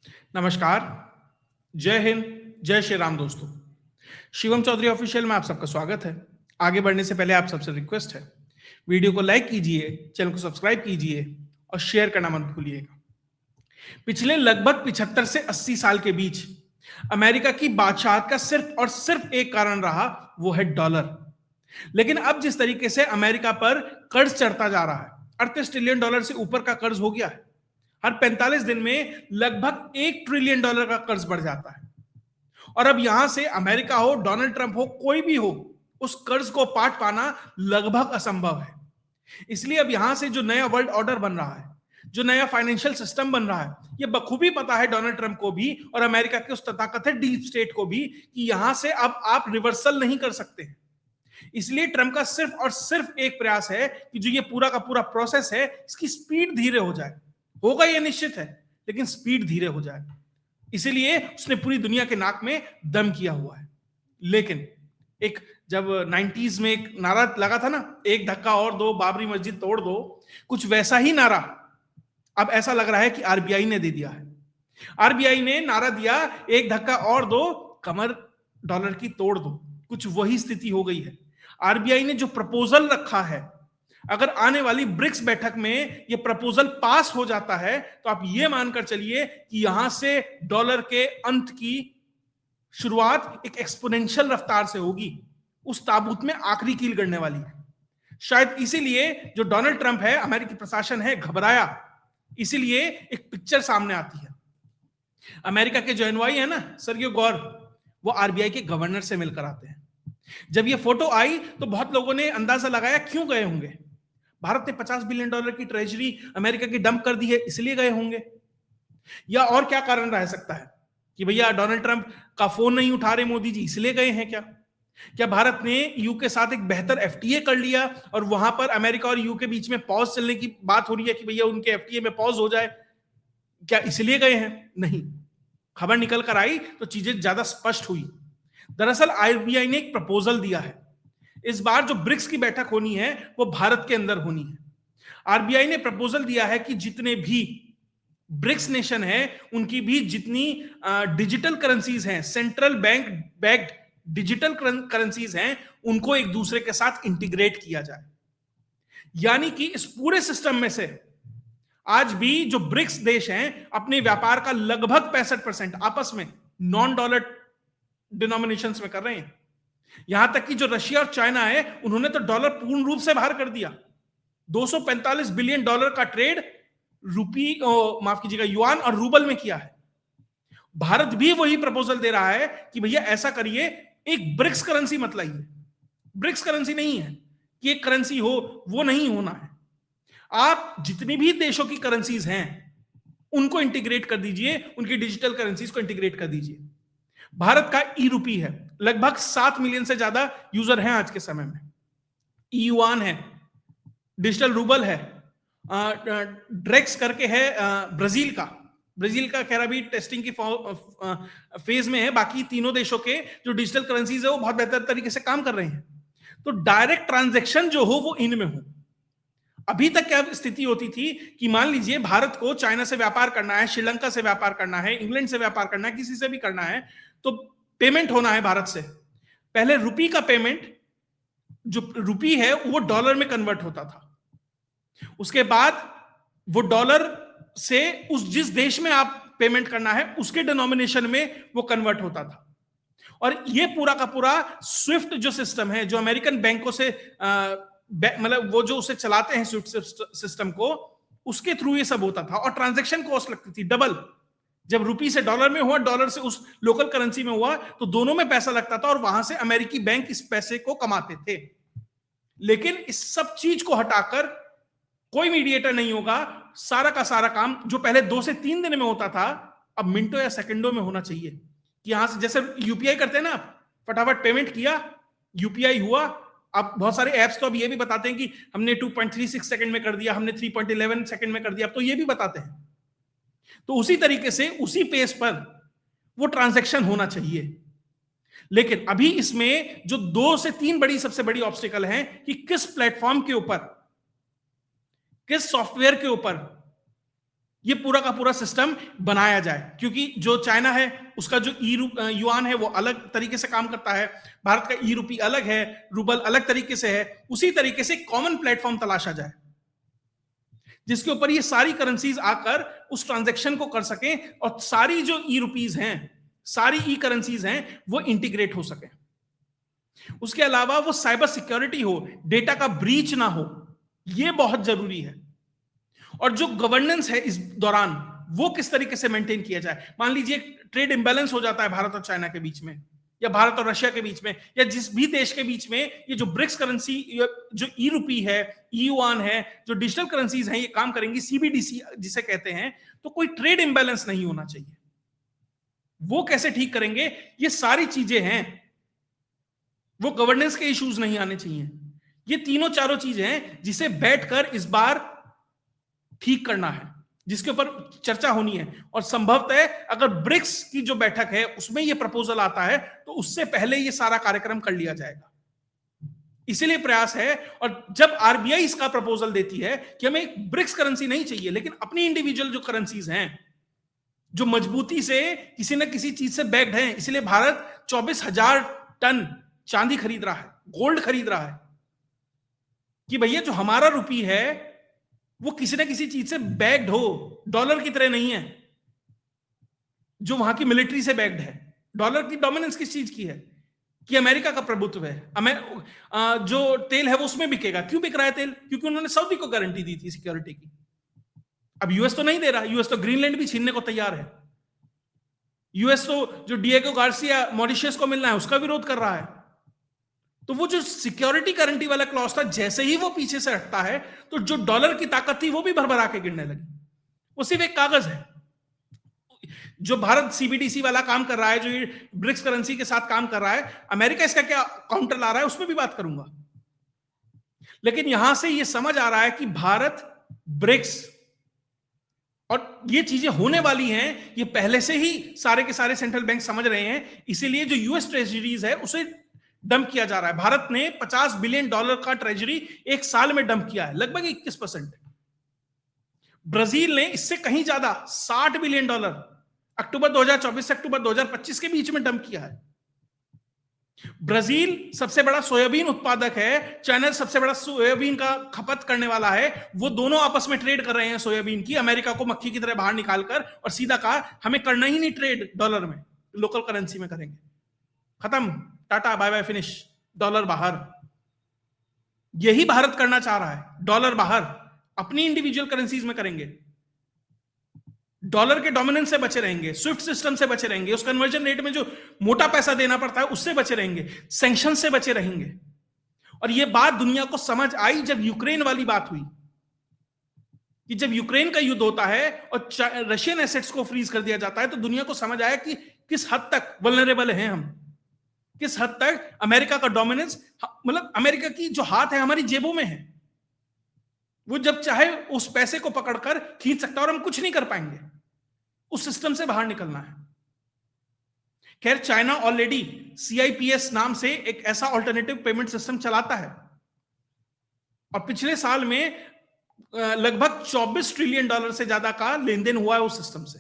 नमस्कार, जय हिंद, जय श्री राम दोस्तों। शिवम चौधरी ऑफिशियल में आप सबका स्वागत है। आगे बढ़ने से पहले आप सबसे रिक्वेस्ट है, वीडियो को लाइक कीजिए, चैनल को सब्सक्राइब कीजिए और शेयर करना मत भूलिएगा। पिछले लगभग 75 से 80 साल के बीच अमेरिका की बादशाहत का सिर्फ और सिर्फ एक कारण रहा, वो है डॉलर। लेकिन अब जिस तरीके से अमेरिका पर कर्ज चढ़ता जा रहा है, 38 ट्रिलियन डॉलर से ऊपर का कर्ज हो गया है। हर 45 दिन में लगभग 1 ट्रिलियन डॉलर का कर्ज बढ़ जाता है। और अब यहां से अमेरिका हो, डोनाल्ड ट्रंप हो, कोई भी हो, उस कर्ज को पाट पाना लगभग असंभव है। इसलिए अब यहां से जो नया वर्ल्ड ऑर्डर बन रहा है, जो नया फाइनेंशियल सिस्टम बन रहा है, यह बखूबी पता है डोनाल्ड ट्रंप को भी और अमेरिका के उस तथाकथित डीप स्टेट को भी कि यहां से अब आप रिवर्सल नहीं कर सकते। इसलिए ट्रंप का सिर्फ और सिर्फ एक प्रयास है कि जो ये पूरा का पूरा प्रोसेस है, इसकी स्पीड धीरे हो जाए। होगा यह निश्चित है, लेकिन स्पीड धीरे हो जाए। इसीलिए उसने पूरी दुनिया के नाक में दम किया हुआ है। लेकिन एक जब 90s में एक नारा लगा था ना, एक धक्का और दो, बाबरी मस्जिद तोड़ दो, कुछ वैसा ही नारा अब ऐसा लग रहा है कि आरबीआई ने दे दिया है। आरबीआई ने नारा दिया, एक धक्का और दो, कमर डॉलर की तोड़ दो। कुछ वही स्थिति हो गई है। आरबीआई ने जो प्रपोजल रखा है, अगर आने वाली ब्रिक्स बैठक में यह प्रपोजल पास हो जाता है तो आप यह मानकर चलिए कि यहां से डॉलर के अंत की शुरुआत एक एक्सपोनेंशियल रफ्तार से होगी। उस ताबूत में आखिरी कील गड़ने वाली है। शायद इसीलिए जो डोनाल्ड ट्रंप है, अमेरिकी प्रशासन है, घबराया। इसीलिए एक पिक्चर सामने आती है। अमेरिका के जो एनवाई है ना, सर्गियो गौर, वो आरबीआई के गवर्नर से मिलकर आते हैं। जब ये फोटो आई तो बहुत लोगों ने अंदाजा लगाया क्यों गए होंगे। भारत ने 50 बिलियन डॉलर की ट्रेजरी अमेरिका की डंप कर दी है, इसलिए गए होंगे। या और क्या कारण रह सकता है कि भैया डोनाल्ड ट्रंप का फोन नहीं उठा रहे मोदी जी, इसलिए गए हैं क्या? क्या भारत ने यू के साथ एक बेहतर एफटीए कर लिया और वहां पर अमेरिका और यू के बीच में पॉज चलने की बात हो रही है कि भैया उनके एफटीए में पॉज हो जाए, क्या इसलिए गए हैं? नहीं। खबर निकल कर आई तो चीजें ज्यादा स्पष्ट हुई। दरअसल आरबीआई ने एक प्रपोजल दिया है। इस बार जो ब्रिक्स की बैठक होनी है वो भारत के अंदर होनी है। आरबीआई ने प्रपोजल दिया है कि जितने भी ब्रिक्स नेशन है, उनकी भी जितनी डिजिटल करेंसीज हैं, central bank backed digital currencies हैं, उनको एक दूसरे के साथ इंटीग्रेट किया जाए। यानी कि इस पूरे सिस्टम में से आज भी जो ब्रिक्स देश हैं, अपने व्यापार का लगभग 65% आपस में नॉन डॉलर डिनोमिनेशंस में कर रहे हैं। यहां तक कि जो रशिया और चाइना है, उन्होंने तो डॉलर पूर्ण रूप से बाहर कर दिया। 245 बिलियन डॉलर का ट्रेड माफ कीजिएगा, युआन और रूबल में किया है। भारत भी वही प्रपोजल दे रहा है कि भैया ऐसा करिए, एक ब्रिक्स करेंसी मत लाइए। ब्रिक्स करेंसी नहीं है कि एक करेंसी हो, वो नहीं होना है। आप जितनी भी देशों की करेंसीज हैं उनको इंटीग्रेट कर दीजिए, उनकी डिजिटल करेंसीज को इंटीग्रेट कर दीजिए। भारत का ई रूपी है, लगभग 7 मिलियन से ज्यादा यूजर हैं आज के समय में। ई युआन है, डिजिटल रूबल है, ड्रेक्स करके है ब्राजील का खैर अभी टेस्टिंग की फेज में है। बाकी तीनों देशों के जो डिजिटल करेंसीज है वो बहुत बेहतर तरीके से काम कर रहे हैं। तो डायरेक्ट ट्रांजैक्शन जो हो वो इनमें हो। अभी तक क्या स्थिति होती थी कि मान लीजिए भारत को चाइना से व्यापार करना है, श्रीलंका से व्यापार करना है, इंग्लैंड से व्यापार करना है, किसी से भी करना है, तो पेमेंट होना है भारत से। पहले रुपी का पेमेंट, जो रुपी है वो डॉलर में कन्वर्ट होता था। उसके बाद वो डॉलर से उस जिस देश में आप पेमेंट करना है उसके डिनोमिनेशन में वो कन्वर्ट होता था। और ये पूरा का पूरा स्विफ्ट जो सिस्टम है, जो अमेरिकन बैंकों से मतलब वो जो उसे चलाते हैं स्विफ्ट सिस्टम को, उसके थ्रू ये सब होता था। और ट्रांजैक्शन कॉस्ट लगती थी डबल। जब रुपी से डॉलर में हुआ, डॉलर से उस लोकल करेंसी में हुआ, तो दोनों में पैसा लगता था और वहां से अमेरिकी बैंक इस पैसे को कमाते थे। लेकिन इस सब चीज को हटाकर कोई मीडिएटर नहीं होगा। सारा का सारा काम जो पहले 2 से 3 दिन में होता था, अब मिनटों या सेकंडों में होना चाहिए। कि यहां से जैसे यूपीआई करते हैं ना, फटाफट पेमेंट किया, यूपीआई हुआ। अब बहुत सारे ऐप्स तो अब ये भी बताते हैं कि हमने 2.36 सेकंड में कर दिया, हमने 3.11 सेकंड में कर दिया, अब तो ये भी बताते हैं। तो उसी तरीके से उसी पेस पर वो ट्रांजैक्शन होना चाहिए। लेकिन अभी इसमें जो 2 से 3 बड़ी सबसे बड़ी ऑब्स्टिकल हैं कि किस प्लेटफॉर्म के ऊपर, किस सॉफ्टवेयर के ऊपर ये पूरा का पूरा सिस्टम बनाया जाए, क्योंकि जो चाइना है उसका जो युआन है वो अलग तरीके से काम करता है, भारत का ई रूपी अलग है, रूबल अलग तरीके से है। उसी तरीके से कॉमन प्लेटफॉर्म तलाशा जाए जिसके ऊपर ये सारी करेंसीज आकर उस ट्रांजैक्शन को कर सकें और सारी जो ई रूपीज हैं, सारी ई करेंसीज हैं, वो इंटीग्रेट हो सके। उसके अलावा वो साइबर सिक्योरिटी हो, डेटा का ब्रीच ना हो, ये बहुत जरूरी है। और जो गवर्नेंस है इस दौरान वो किस तरीके से मेंटेन किया जाए। मान लीजिए ट्रेड इंबैलेंस हो जाता है भारत और चाइना के बीच में, या भारत और रशिया के बीच में, या जिस भी देश के बीच में, ये जो ब्रिक्स करेंसी, जो ई रूपी है, युआन है, जो डिजिटल करेंसीज हैं, ये काम करेंगी, सीबीडीसी जिसे कहते हैं, तो कोई ट्रेड इंबैलेंस नहीं होना चाहिए। वो कैसे ठीक करेंगे? ये सारी चीजें हैं, वो गवर्नेंस के इश्यूज नहीं आने चाहिए। ये तीनों चारों चीजें हैं जिसे बैठकर इस बार ठीक करना है, जिसके ऊपर चर्चा होनी है। और संभवतः अगर ब्रिक्स की जो बैठक है उसमें यह प्रपोजल आता है तो उससे पहले यह सारा कार्यक्रम कर लिया जाएगा। इसीलिए प्रयास है। और जब आरबीआई इसका प्रपोजल देती है कि हमें एक ब्रिक्स करेंसी नहीं चाहिए, लेकिन अपनी इंडिविजुअल जो करेंसीज हैं जो मजबूती से किसी न किसी चीज से बैक्ड हैं, इसलिए भारत 24,000 टन चांदी खरीद रहा है, गोल्ड खरीद रहा है, कि भैया जो हमारा रुपी है वो किसी न किसी चीज से बैक्ड हो, डॉलर की तरह नहीं है जो वहां की मिलिट्री से बैक्ड है। डॉलर की डोमिनेंस किस चीज की है? कि अमेरिका का प्रभुत्व है। जो तेल है वो उसमें बिकेगा। क्यों बिक रहा है तेल? क्योंकि उन्होंने सऊदी को गारंटी दी थी सिक्योरिटी की। अब यूएस तो नहीं दे रहा, यूएस तो ग्रीनलैंड भी छीनने को तैयार है। यूएस तो जो डिएगो गार्सिया मॉरिशस को मिलना है उसका विरोध कर रहा है। तो वो जो सिक्योरिटी गारंटी वाला क्लॉज था, जैसे ही वो पीछे से हटता है तो जो डॉलर की ताकत थी वो भी भरभरा के गिरने लगी। वो सिर्फ एक कागज है। जो भारत सीबीडीसी वाला काम कर रहा है, जो ये ब्रिक्स करेंसी के साथ काम कर रहा है, अमेरिका इसका क्या काउंटर ला रहा है उसमें भी बात करूंगा। लेकिन यहां से ये समझ आ रहा है कि भारत, ब्रिक्स और ये चीजें होने वाली हैं, ये पहले से ही सारे के सारे सेंट्रल बैंक समझ रहे हैं। इसीलिए जो यूएस ट्रेजरीज है उसे डंप किया जा रहा है। भारत ने $50 बिलियन का ट्रेजरी एक साल में डंप किया है, लगभग 21%। ब्राजील ने इससे कहीं ज्यादा $60 बिलियन अक्टूबर 2024 से अक्टूबर 2025 के बीच में डंप किया है। ब्राजील सबसे बड़ा सोयाबीन उत्पादक है, चाइना सबसे बड़ा सोयाबीन का खपत करने वाला है। वो दोनों आपस में ट्रेड कर रहे हैं सोयाबीन की, अमेरिका को मक्खी की तरह बाहर निकालकर, और सीधा कहा हमें करना ही नहीं ट्रेड डॉलर में, लोकल करेंसी में करेंगे। खत्म, tata bye bye, finish, dollar बाहर। यही भारत करना चाह रहा है, डॉलर बाहर, अपनी इंडिविजुअल करेंसीज में करेंगे, डॉलर के डोमिनेंस से बचे रहेंगे, स्विफ्ट सिस्टम से बचे रहेंगे, उस कन्वर्जन रेट में जो मोटा पैसा देना पड़ता है उससे बचे रहेंगे, सैंक्शन से बचे रहेंगे। और यह बात दुनिया को समझ आई जब यूक्रेन वाली बात हुई, कि जब यूक्रेन का युद्ध होता है और रशियन एसेट्स को फ्रीज कर दिया जाता है तो दुनिया को समझ आया कि किस हद तक वल्नरेबल हैं हम, किस हद तक अमेरिका का डोमिनेंस, मतलब अमेरिका की जो हाथ है हमारी जेबों में है, वो जब चाहे उस पैसे को पकड़कर खींच सकता है और हम कुछ नहीं कर पाएंगे। उस सिस्टम से बाहर निकलना है। खैर, चाइना ऑलरेडी CIPS नाम से एक ऐसा ऑल्टरनेटिव पेमेंट सिस्टम चलाता है और पिछले साल में लगभग $24 ट्रिलियन से ज्यादा का लेन देन हुआ है उस सिस्टम से।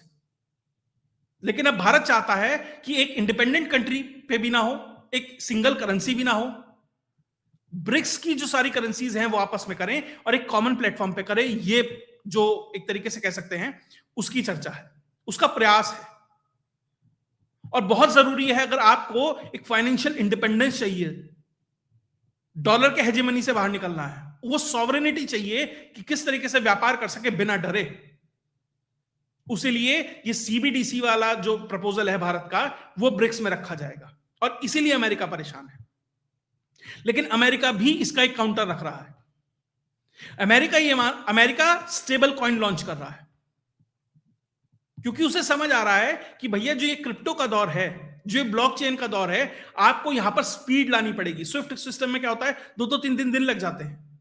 लेकिन अब भारत चाहता है कि एक इंडिपेंडेंट कंट्री पे भी ना हो, एक सिंगल करेंसी भी ना हो, ब्रिक्स की जो सारी करेंसीज हैं वो आपस में करें और एक कॉमन प्लेटफॉर्म पे करें। ये जो एक तरीके से कह सकते हैं उसकी चर्चा है, उसका प्रयास है। और बहुत जरूरी है, अगर आपको एक फाइनेंशियल इंडिपेंडेंस चाहिए, डॉलर के हेजेमनी से बाहर निकलना है, वो सॉवरेनिटी चाहिए कि किस तरीके से व्यापार कर सके बिना डरे। उसी लिए ये CBDC वाला जो प्रपोजल है भारत का, वो ब्रिक्स में रखा जाएगा और इसीलिए अमेरिका परेशान है। लेकिन अमेरिका भी इसका एक काउंटर रख रहा है। अमेरिका स्टेबल कॉइन लॉन्च कर रहा है क्योंकि उसे समझ आ रहा है कि भैया जो ये क्रिप्टो का दौर है, जो ये ब्लॉकचेन का दौर है, आपको यहां पर स्पीड लानी पड़ेगी। स्विफ्ट सिस्टम में क्या होता है, 2-3 दिन लग जाते हैं।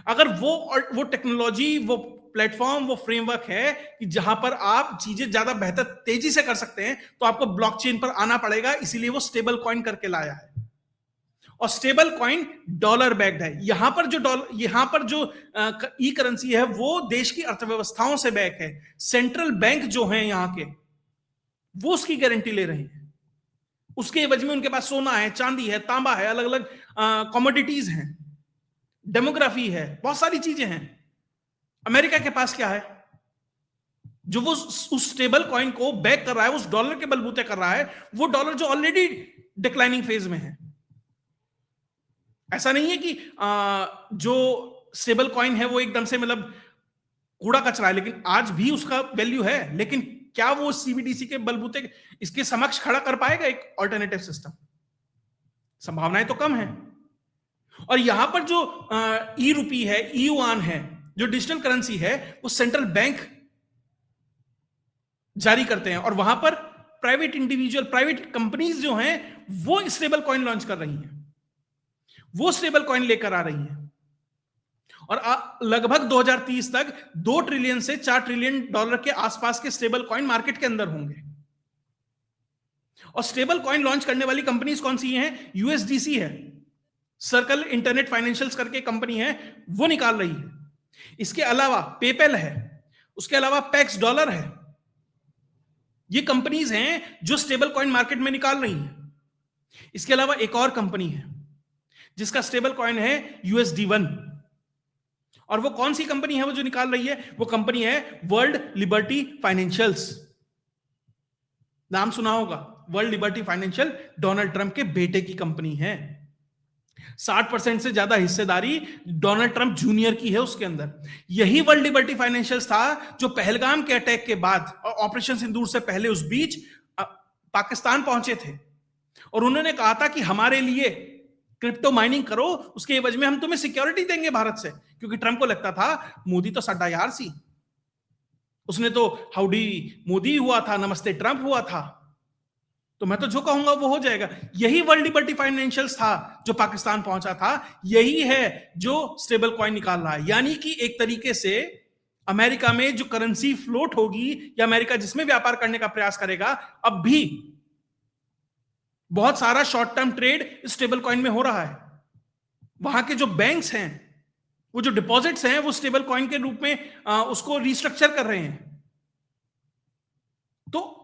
अगर वो टेक्नोलॉजी, वो प्लेटफॉर्म, वो फ्रेमवर्क है कि जहां पर आप चीजें ज्यादा बेहतर तेजी से कर सकते हैं, तो आपको ब्लॉकचेन पर आना पड़ेगा। इसीलिए वो स्टेबल कॉइन करके लाया है। और स्टेबल कॉइन डॉलर बैक्ड है। यहां पर जो ई करेंसी है वो देश की अर्थव्यवस्थाओं से बैक है। सेंट्रल बैंक जो है यहां के, वो उसकी गारंटी ले रहे हैं। उसके एवज में उनके पास सोना है, चांदी है, तांबा है, अलग अलग कमोडिटीज हैं, डेमोग्राफी है, बहुत सारी चीजें हैं। अमेरिका के पास क्या है? जो वो उस स्टेबल कॉइन को बैक कर रहा है, उस डॉलर के बलबूते कर रहा है, वो डॉलर जो ऑलरेडी डिक्लाइनिंग फेज में है। ऐसा नहीं है कि जो स्टेबल कॉइन है वो एकदम से मतलब कूड़ा कचरा है, लेकिन आज भी उसका वैल्यू है। लेकिन क्या वो सीबीडीसी के बलबूते इसके समक्ष खड़ा कर पाएगा एक ऑल्टरनेटिव सिस्टम? संभावनाएं तो कम है। और यहां पर जो ई रुपी है, ई युआन है, जो डिजिटल करेंसी है, वो सेंट्रल बैंक जारी करते हैं, और वहां पर प्राइवेट कंपनीज जो हैं वो स्टेबल कॉइन लॉन्च कर रही हैं, वो स्टेबल कॉइन लेकर आ रही हैं। और लगभग 2030 तक 2 ट्रिलियन से 4 ट्रिलियन डॉलर के आसपास के स्टेबल कॉइन मार्केट के अंदर होंगे। और स्टेबल कॉइन लॉन्च करने वाली कंपनीज कौन सी हैं? यूएसडीसी है, सर्कल इंटरनेट फाइनेंशियल्स करके कंपनी है, वो निकाल रही है। इसके अलावा पेपैल है, उसके अलावा पैक्स डॉलर है। ये कंपनीज हैं जो स्टेबल कॉइन मार्केट में निकाल रही हैं। इसके अलावा एक और कंपनी है जिसका स्टेबल कॉइन है USD1। और वो कौन सी कंपनी है वो जो निकाल रही है? वो कंपनी है वर्ल्ड लिबर्टी फाइनेंशियल्स। नाम सुना होगा, world liberty financial Donald Trump के बेटे की कंपनी है। 60% से ज्यादा हिस्सेदारी डोनाल्ड ट्रंप जूनियर की है उसके अंदर। यही वर्ल्ड लिबर्टी फाइनेंशियल्स था जो पहलगाम के अटैक के बाद और ऑपरेशन सिंदूर से पहले उस बीच पाकिस्तान पहुंचे थे, और उन्होंने कहा था कि हमारे लिए क्रिप्टो माइनिंग करो, उसके एवज में हम तुम्हें सिक्योरिटी देंगे भारत से। क्योंकि ट्रंप को लगता था मोदी तो साडा यार सी, उसने तो हाउडी मोदी हुआ था, नमस्ते ट्रंप हुआ था, तो मैं तो जो कहूंगा वो हो जाएगा। यही वर्ल्ड लिबर्टी फाइनेंशियल्स था जो पाकिस्तान पहुंचा था, यही है जो स्टेबल कॉइन निकाल रहा है। यानी कि एक तरीके से अमेरिका में जो करेंसी फ्लोट होगी या अमेरिका जिसमें व्यापार करने का प्रयास करेगा, अब भी बहुत सारा short term trade stable coin में हो रहा है। वहां के जो बैंक्स हैं, वो जो डिपॉजिट्स हैं, वो स्टेबल कॉइन के रूप में उसको रिस्ट्रक्चर कर रहे हैं। तो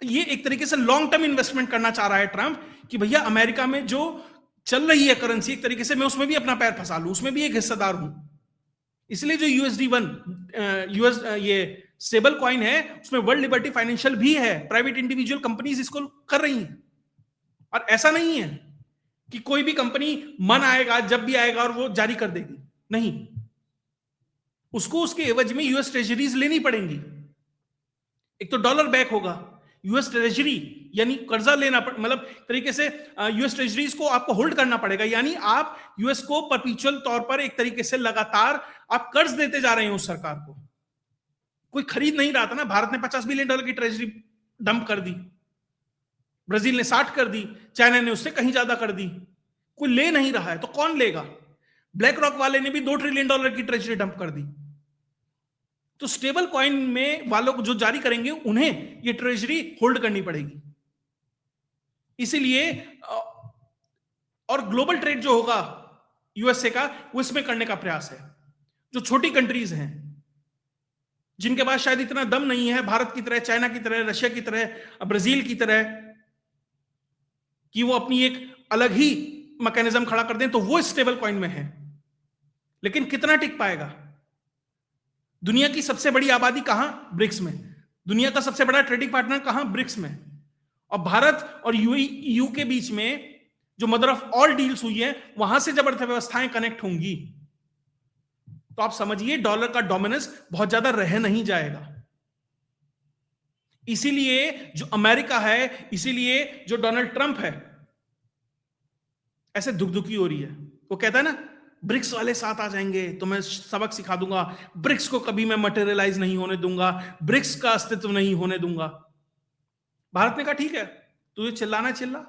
ये एक तरीके से लॉन्ग टर्म इन्वेस्टमेंट करना चाह रहा है ट्रंप कि भैया अमेरिका में जो चल रही है करेंसी, एक तरीके से मैं उसमें भी अपना पैर फंसा लूं, उसमें भी एक हिस्सेदार हूं। इसलिए जो USD1 ये स्टेबल कॉइन है, उसमें वर्ल्ड लिबर्टी फाइनेंशियल भी है, प्राइवेट इंडिविजुअल कंपनीज इसको कर रही हैं। और ऐसा नहीं है कि कोई भी कंपनी मन आएगा जब भी आएगा और वो जारी कर देगी, नहीं, उसको उसके एवज में यूएस ट्रेजरीज लेनी पड़ेंगी। एक तो डॉलर बैक होगा, यूएस ट्रेजरी यानी कर्जा लेना मतलब तरीके से यूएस ट्रेजरीज को आपको होल्ड करना पड़ेगा, यानी आप यूएस को परपेचुअल तौर पर एक तरीके से लगातार आप कर्ज देते जा रहे हैं उस सरकार को। कोई खरीद नहीं रहा था ना, भारत ने $50 बिलियन की ट्रेजरी डंप कर दी, ब्राजील ने 60 कर दी, चाइना ने उससे कहीं ज्यादा कर दी। कोई ले नहीं रहा है तो कौन लेगा? ब्लैक रॉक वाले ने भी $2 ट्रिलियन की ट्रेजरी डंप कर दी। तो स्टेबल कॉइन में वालों को जो जारी करेंगे उन्हें ये ट्रेजरी होल्ड करनी पड़ेगी। इसीलिए और ग्लोबल ट्रेड जो होगा यूएसए का, वो इसमें करने का प्रयास है। जो छोटी कंट्रीज हैं जिनके पास शायद इतना दम नहीं है भारत की तरह, चाइना की तरह, रशिया की तरह, ब्राजील की तरह, कि वो अपनी एक अलग ही मैकेनिज्म खड़ा कर दें, तो वो स्टेबल कॉइन में है। लेकिन कितना टिक पाएगा? दुनिया की सबसे बड़ी आबादी कहां? ब्रिक्स में। दुनिया का सबसे बड़ा ट्रेडिंग पार्टनर कहां? ब्रिक्स में। और भारत और यूएई के बीच में जो मदर ऑफ ऑल डील्स हुई है, वहां से जब अर्थव्यवस्थाएं कनेक्ट होंगी तो आप समझिए डॉलर का डोमिनेंस बहुत ज्यादा रह नहीं जाएगा। इसीलिए जो अमेरिका है, इसीलिए जो डोनाल्ड ट्रंप है ऐसे दुखी हो रही है। वो कहता है ना, ब्रिक्स वाले साथ आ जाएंगे तो मैं सबक सिखा दूंगा, ब्रिक्स को कभी मैं मटेरियलाइज नहीं होने दूंगा, ब्रिक्स का अस्तित्व नहीं होने दूंगा। भारत ने कहा ठीक है, तुझे चिल्लाना चिल्ला,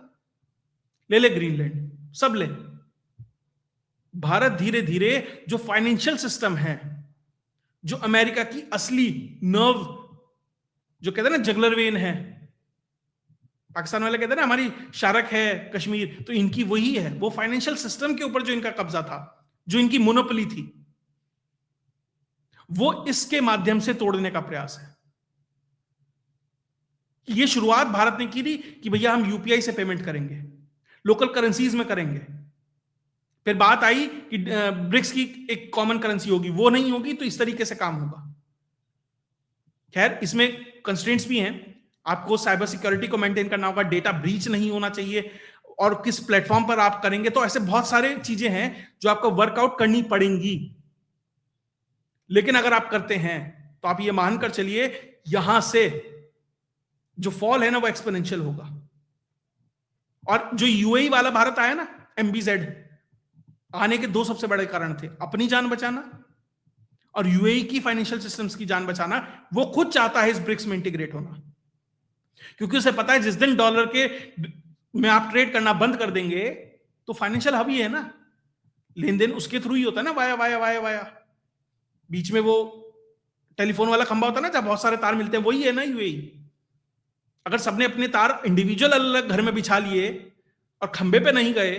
ले ग्रीनलैंड, सब ले। भारत धीरे धीरे जो फाइनेंशियल सिस्टम है, जो अमेरिका की असली नर्व, जो कहते हैं ना जगलर वेन है, पाकिस्तान वाले कहते हैं ना हमारी शारक है कश्मीर, तो इनकी वही है, वो फाइनेंशियल सिस्टम के ऊपर जो इनका कब्जा था, जो इनकी मोनोपोली थी, वो इसके माध्यम से तोड़ने का प्रयास है। ये शुरुआत भारत ने की थी कि भैया हम यूपीआई से पेमेंट करेंगे, लोकल करेंसीज में करेंगे। फिर बात आई कि ब्रिक्स की एक कॉमन करेंसी होगी, वो नहीं होगी तो इस तरीके से काम होगा। खैर इसमें कंस्ट्रेंट्स भी हैं, आपको साइबर सिक्योरिटी को मेंटेन करना होगा, डेटा ब्रीच नहीं होना चाहिए, और किस प्लेटफॉर्म पर आप करेंगे, तो ऐसे बहुत सारे चीजें हैं जो आपको वर्कआउट करनी पड़ेंगी। लेकिन अगर आप करते हैं तो आप ये मानकर चलिए यहां से जो फॉल है ना वो एक्सपोनेंशियल होगा। और जो यूएई वाला भारत आया ना, एमबीजेड आने के दो सबसे बड़े कारण थे, अपनी जान बचाना और यूएई की फाइनेंशियल सिस्टम्स की जान बचाना। वो खुद चाहता है इस ब्रिक्स में इंटीग्रेट होना, क्योंकि उसे पता है जिस दिन डॉलर के में आप ट्रेड करना बंद कर देंगे तो फाइनेंशियल हब ही है ना, लेन देन उसके थ्रू ही होता है ना, वाया वाया वाया वाया। बीच में वो टेलीफोन वाला खंबा होता है ना जब बहुत सारे तार मिलते हैं, वही है ना यूएई। अगर सबने अपने तार इंडिविजुअल अलग घर में बिछा लिए और खंबे पे नहीं गए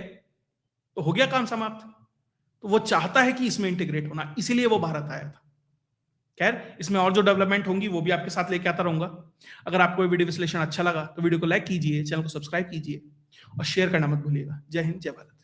तो हो गया काम समाप्त। तो वो चाहता है कि इसमें इंटीग्रेट होना, इसीलिए वो भारत आया था। खैर इसमें और जो डेवलपमेंट होंगी वो भी आपके साथ लेके आता रहूंगा। अगर आपको ये वीडियो विश्लेषण अच्छा लगा तो वीडियो को लाइक कीजिए, चैनल को सब्सक्राइब कीजिए और शेयर करना मत भूलिएगा। जय हिंद, जय भारत।